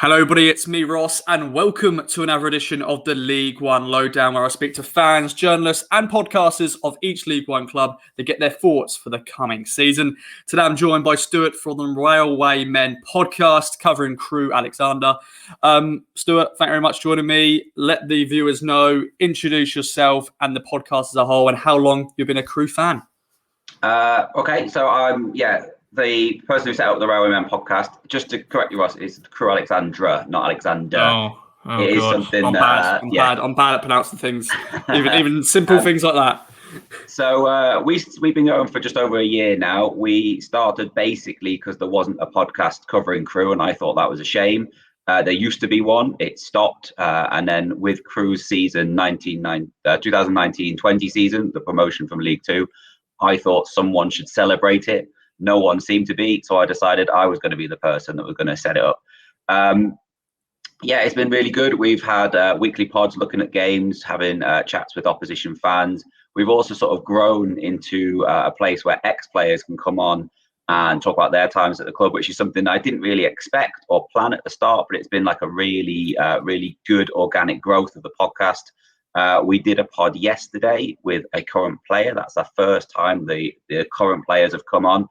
Hello, everybody. It's me, Ross, and welcome to another edition of the League One Lowdown, where I speak to fans, journalists, and podcasters of each League One club to get their thoughts for the coming season. Today, I'm joined by Stuart from the Railwaymen Podcast, covering Crewe Alexandra. Stuart, thank you very much for joining me. Let the viewers know, introduce yourself and the podcast as a whole, and how long you've been a Crewe fan. Okay, so I'm the person who set up the Railwaymen Podcast. Just to correct you, Ross, it's Crewe Alexandra, not Alexander. Oh it God. Is something. I'm bad at pronouncing things, even simple things like that. So we've been going for just over a year now. We started basically because there wasn't a podcast covering Crewe, and I thought that was a shame. There used to be one, it stopped, and then with Crewe's season 2019-20 season, the promotion from League Two, I thought someone should celebrate it. No one seemed to be, so I decided I was going to be the person that was going to set it up. It's been really good. We've had weekly pods looking at games, having chats with opposition fans. We've also sort of grown into a place where ex-players can come on and talk about their times at the club, which is something I didn't really expect or plan at the start, but it's been like a really, really good organic growth of the podcast. We did a pod yesterday with a current player. That's our first time the current players have come on.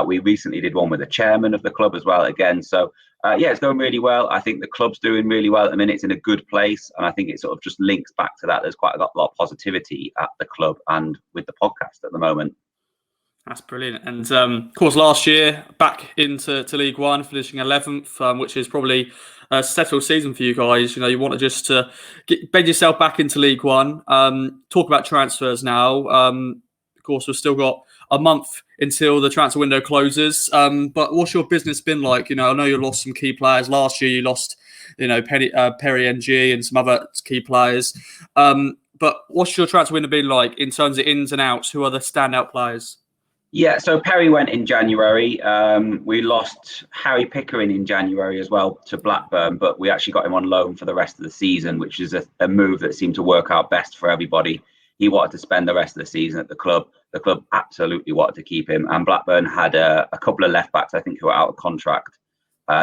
We recently did one with the chairman of the club as well again. So, it's going really well. I think the club's doing really well at the minute. It's in a good place. And I think it sort of just links back to that. There's quite a lot of positivity at the club and with the podcast at the moment. That's brilliant. And of course, last year, back into League One, finishing 11th, which is probably a settled season for you guys. You know, you want to just bed yourself back into League One. Talk about transfers now. Of course, we've still got a month until the transfer window closes. But what's your business been like? You know, I know you lost some key players. Last year, you lost, Perry NG and some other key players. But what's your transfer window been like in terms of ins and outs? Who are the standout players? Yeah, so Perry went in January. We lost Harry Pickering in January as well to Blackburn, but we actually got him on loan for the rest of the season, which is a move that seemed to work out best for everybody. He wanted to spend the rest of the season at the club. The club absolutely wanted to keep him. And Blackburn had a couple of left-backs, I think, who were out of contract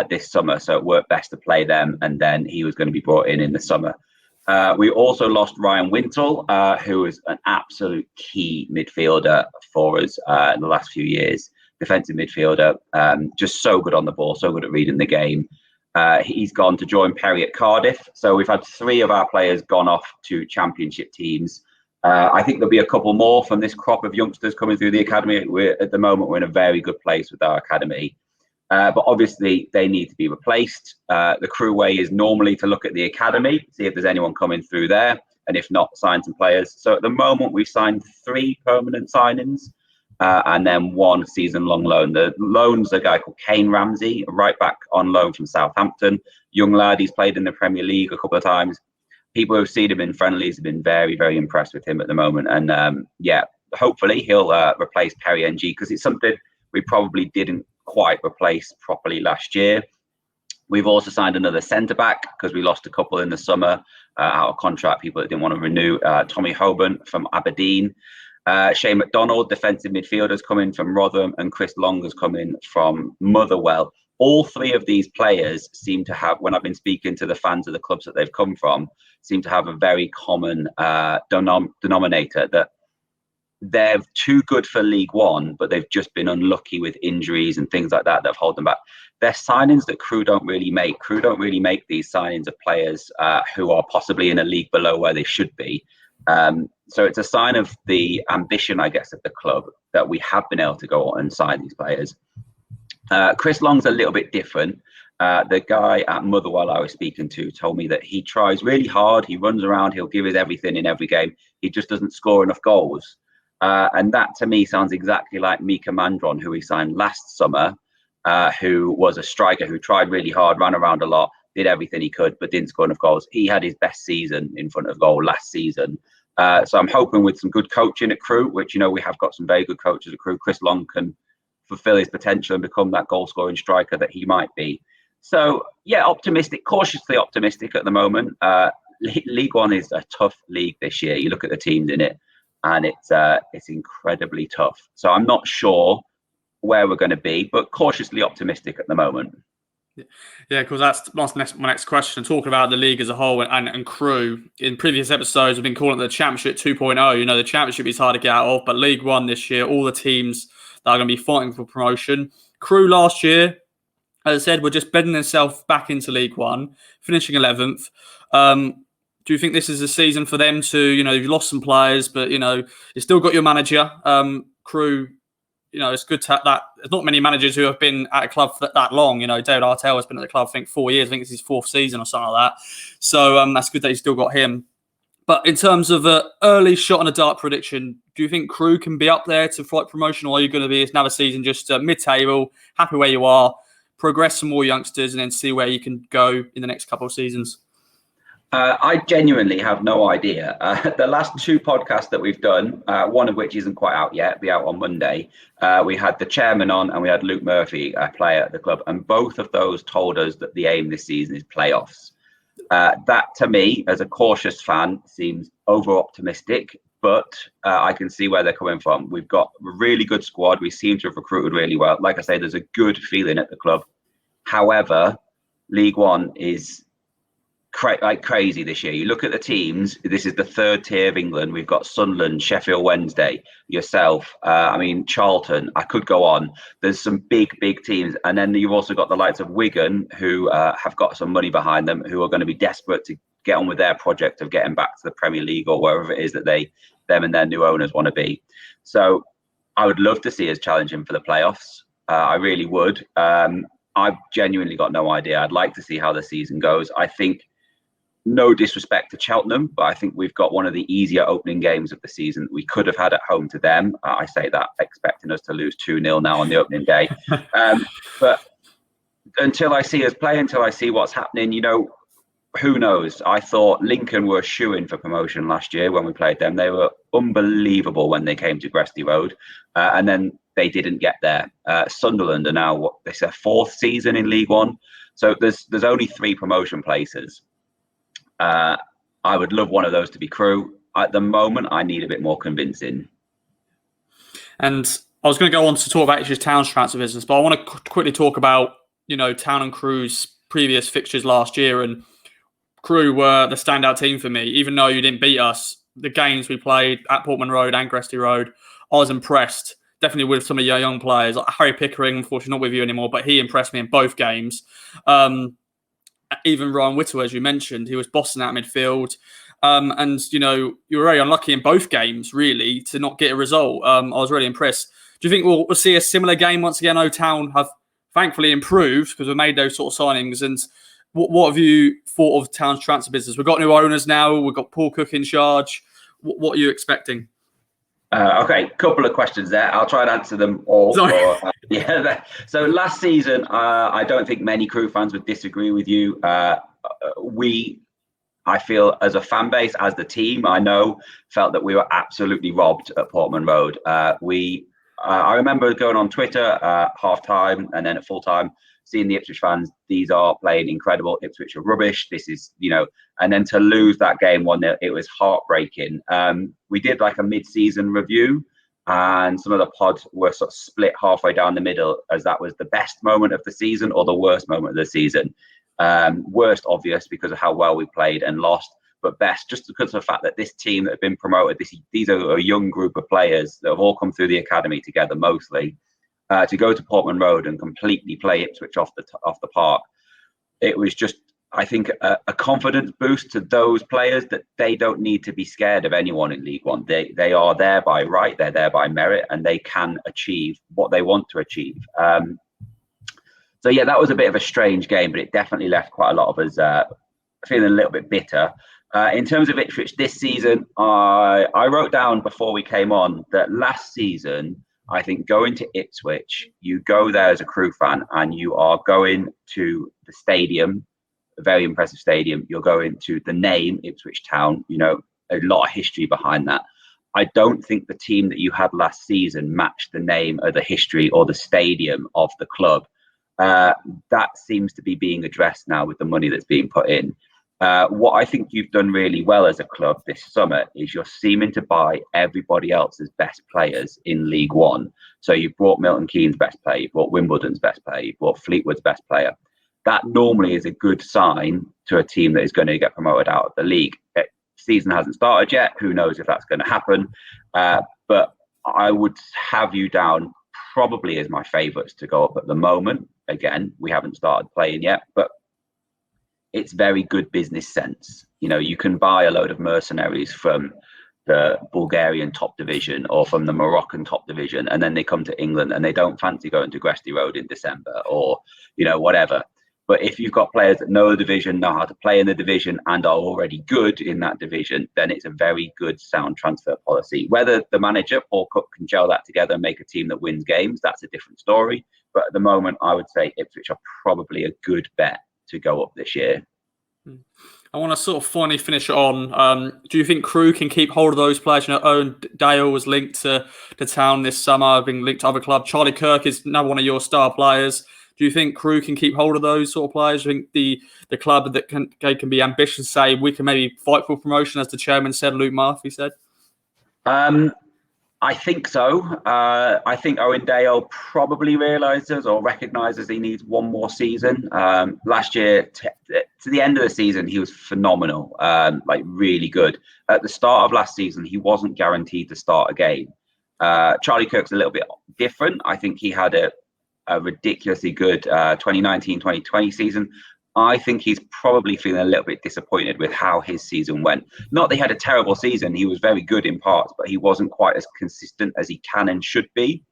this summer. So it worked best to play them, and then he was going to be brought in the summer. We also lost Ryan Wintle, who is an absolute key midfielder for us in the last few years. Defensive midfielder, just so good on the ball, so good at reading the game. He's gone to join Perry at Cardiff. So we've had 3 of our players gone off to championship teams. I think there'll be a couple more from this crop of youngsters coming through the academy. At the moment, we're in a very good place with our academy. But obviously, they need to be replaced. The Crewe way is normally to look at the academy, see if there's anyone coming through there, and if not, sign some players. So at the moment, we've signed 3 permanent signings and then 1 season-long loan. The loan's a guy called Kane Ramsey, right back on loan from Southampton. Young lad, he's played in the Premier League a couple of times. People who've seen him in friendlies have been very, very impressed with him at the moment. And hopefully he'll replace Perry NG, because it's something we probably didn't quite replace properly last year. We've also signed another centre back because we lost a couple in the summer out of contract, people that didn't want to renew. Tommy Hoban from Aberdeen, Shane McDonald, defensive midfielders coming from Rotherham, and Chris Long has come in from Motherwell. All 3 of these players seem to have, when I've been speaking to the fans of the clubs that they've come from, seem to have a very common denominator, that they're too good for League One, but they've just been unlucky with injuries and things like that that have held them back. They're signings that Crewe don't really make. Crewe don't really make these signings of players who are possibly in a league below where they should be. So it's a sign of the ambition, I guess, of the club that we have been able to go on and sign these players. Chris Long's a little bit different. The guy at Motherwell I was speaking to told me that he tries really hard. He runs around. He'll give his everything in every game. He just doesn't score enough goals. And that to me sounds exactly like Mika Mandron, who we signed last summer, who was a striker who tried really hard, ran around a lot, did everything he could, but didn't score enough goals. He had his best season in front of goal last season. So I'm hoping with some good coaching at Crewe, which, we have got some very good coaches at Crewe, Chris Long can fulfill his potential and become that goal-scoring striker that he might be. So, optimistic, cautiously optimistic at the moment. League One is a tough league this year. You look at the teams in it, and it's incredibly tough. So I'm not sure where we're going to be, but cautiously optimistic at the moment. Yeah, because that's my next question. Talking about the league as a whole and Crewe, in previous episodes, we've been calling it the Championship 2.0. You know, the Championship is hard to get out of, but League One this year, all the teams that are going to be fighting for promotion. Crewe last year, as I said, were just bedding themselves back into League One, finishing 11th. Do you think this is a season for them to, you've lost some players, but, you've still got your manager. Crewe, it's good to have that. There's not many managers who have been at a club for that long. David Artell has been at the club, I think, 4 years. I think it's his 4th season or something like that. So that's good that he's still got him. But in terms of an early shot on a dark prediction, do you think Crewe can be up there to fight promotion, or are you going to be another season just mid-table, happy where you are, progress some more youngsters, and then see where you can go in the next couple of seasons? I genuinely have no idea. The last 2 podcasts that we've done, one of which isn't quite out yet, be out on Monday. We had the chairman on and we had Luke Murphy, a player at the club, and both of those told us that the aim this season is playoffs. That, to me, as a cautious fan, seems over-optimistic, but I can see where they're coming from. We've got a really good squad. We seem to have recruited really well. Like I say, there's a good feeling at the club. However, League One is like crazy this year. You look at the teams, this is the 3rd tier of England. We've got Sunderland, Sheffield Wednesday, yourself, Charlton. I could go on. There's some big teams. And then you've also got the likes of Wigan, who have got some money behind them, who are going to be desperate to get on with their project of getting back to the Premier League or wherever it is that them and their new owners want to be. So I would love to see us challenging for the playoffs. I really would. I've genuinely got no idea. I'd like to see how the season goes. I think, no disrespect to Cheltenham, but I think we've got one of the easier opening games of the season we could have had at home to them. I say that expecting us to lose 2-0 now on the opening day. But until I see us play, until I see what's happening, who knows? I thought Lincoln were shoo-in for promotion last year when we played them. They were unbelievable when they came to Gresty Road, and then they didn't get there. Sunderland are now, it's their 4th season in League One. So there's only 3 promotion places. I would love one of those to be Crewe. At the moment, I need a bit more convincing. And I was going to go on to talk about Ipswich Town's transfer business, but I want to quickly talk about, Town and Crewe's previous fixtures last year. And Crewe were the standout team for me, even though you didn't beat us. The games we played at Portman Road and Gresty Road, I was impressed. Definitely with some of your young players. Like Harry Pickering, unfortunately not with you anymore, but he impressed me in both games. Even Ryan Whittle, as you mentioned, he was bossing out midfield. And, you were very unlucky in both games, really, to not get a result. I was really impressed. Do you think we'll see a similar game once again? Town have thankfully improved because we made those sort of signings. And what have you thought of Town's transfer business? We've got new owners now. We've got Paul Cook in charge. What are you expecting? Okay, couple of questions there. I'll try and answer them all. So last season, I don't think many Crewe fans would disagree with you. I feel as a fan base, as the team, felt that we were absolutely robbed at Portman Road. I remember going on Twitter half-time and then at full-time, seeing the Ipswich fans, these are playing incredible. Ipswich are rubbish. This is, and then to lose that game 1-0, it was heartbreaking. We did like a mid-season review, and some of the pods were sort of split halfway down the middle as that was the best moment of the season or the worst moment of the season. Worst, obvious, because of how well we played and lost, but best just because of the fact that this team that have been promoted, these are a young group of players that have all come through the academy together mostly. To go to Portman Road and completely play Ipswich off the park, it was just, I think, a confidence boost to those players that they don't need to be scared of anyone in League One. They are there by right, they're there by merit, and they can achieve what they want to achieve. So yeah, that was a bit of a strange game, but it definitely left quite a lot of us feeling a little bit bitter. In terms of Ipswich this season, I wrote down before we came on that last season, I think going to Ipswich, you go there as a Crewe fan and you are going to the stadium, a very impressive stadium. You're going to the name Ipswich Town, a lot of history behind that. I don't think the team that you had last season matched the name or the history or the stadium of the club. That seems to be being addressed now with the money that's being put in. What I think you've done really well as a club this summer is you're seeming to buy everybody else's best players in League One. So you've brought Milton Keynes' best player, you've brought Wimbledon's best player, you've brought Fleetwood's best player. that normally is a good sign to a team that is going to get promoted out of the league. Season hasn't started yet. Who knows if that's going to happen? But I would have you down probably as my favourites to go up at the moment. Again, we haven't started playing yet, but it's very good business sense. You know, you can buy a load of mercenaries from the Bulgarian top division or from the Moroccan top division, and then they come to England and they don't fancy going to Gresty Road in December or, you know, whatever. But if you've got players that know the division, know how to play in the division, and are already good in that division, then it's a very good, sound transfer policy. Whether the manager, Paul Cook, can gel that together and make a team that wins games, that's a different story. But at the moment, I would say Ipswich are probably a good bet to go up this year. I want to sort of finally finish it on. Do you think Crewe can keep hold of those players? You know, Owen Dale was linked to town this summer, being linked to other clubs. Charlie Kirk is now one of your star players. Do you think Crewe can keep hold of those sort of players? Do you think the club that can be ambitious, say we can maybe fight for promotion, as the chairman said, Luke Murphy said? I think so. I think Owen Dale probably realises or recognises he needs one more season. Last year, to the end of the season, he was phenomenal, like really good. At the start of last season, he wasn't guaranteed to start a game. Charlie Kirk's a little bit different. I think he had a ridiculously good 2019-2020 season. I think he's probably feeling a little bit disappointed with how his season went. Not that he had a terrible season. He was very good in parts, but he wasn't quite as consistent as he can and should be.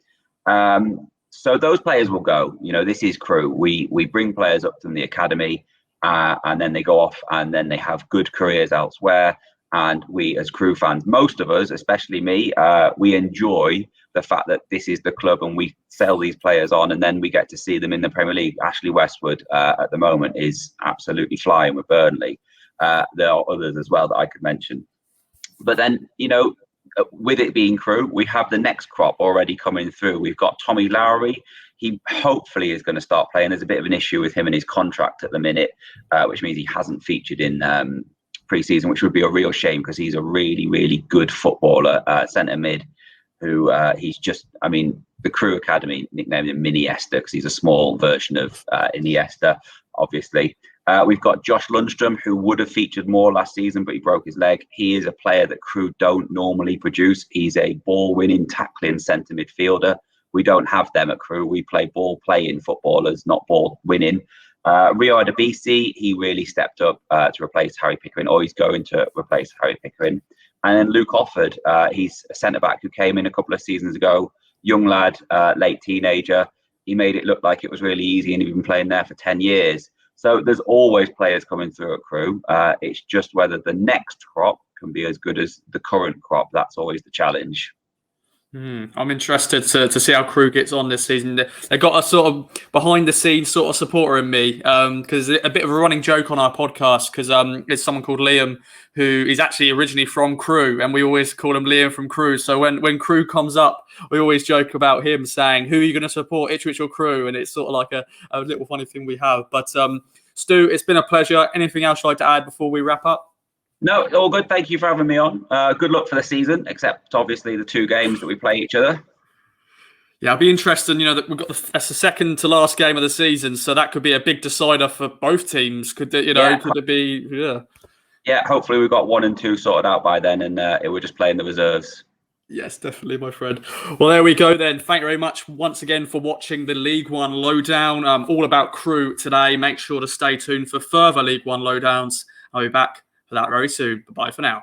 So those players will go. You know, this is Crewe. We bring players up from the academy and then they go off and then they have good careers elsewhere. And we, as Crewe fans, most of us, especially me, we enjoy the fact that this is the club and we sell these players on and then we get to see them in the Premier League. Ashley Westwood at the moment is absolutely flying with Burnley. There are others as well that I could mention. But then, you know, with it being Crewe, we have the next crop already coming through. We've got Tommy Lowry. He hopefully is going to start playing. There's a bit of an issue with him and his contract at the minute, which means he hasn't featured in pre-season, which would be a real shame because he's a really, really good footballer, centre mid, who he's just, I mean, the Crewe Academy nicknamed him Mini-Esta because he's a small version of Iniesta, obviously. We've got Josh Lundstrom, who would have featured more last season, but he broke his leg. He is a player that Crewe don't normally produce. He's a ball-winning, tackling centre midfielder. We don't have them at Crewe. We play ball-playing footballers, not ball-winning. Rio Adebisi, he really stepped up to replace Harry Pickering, or he's going to replace Harry Pickering. And then Luke Offord, he's a centre-back who came in a couple of seasons ago, young lad, late teenager. He made it look like it was really easy and he'd been playing there for 10 years. So there's always players coming through at Crewe. It's just whether the next crop can be as good as the current crop. That's always the challenge. I'm interested to see how Crewe gets on this season. They got a sort of behind the scenes sort of supporter in me because a bit of a running joke on our podcast because it's someone called Liam who is actually originally from Crewe and we always call him Liam from Crewe. So when Crewe comes up, we always joke about him saying, who are you going to support, Ipswich or Crewe? And it's sort of like a little funny thing we have. But Stu, it's been a pleasure. Anything else you'd like to add before we wrap up? No, all good. Thank you for having me on. Good luck for the season, except obviously the 2 games that we play each other. Yeah, it'll be interesting. You know, that we've got that's the second to last game of the season, so that could be a big decider for both teams. Could it, could it be? Yeah. Yeah, hopefully we've got 1 and 2 sorted out by then, and we're just playing the reserves. Yes, definitely, my friend. Well, there we go then. Thank you very much once again for watching the League One Lowdown. All about Crewe today. Make sure to stay tuned for further League One Lowdowns. I'll be back for that very soon. Bye for now.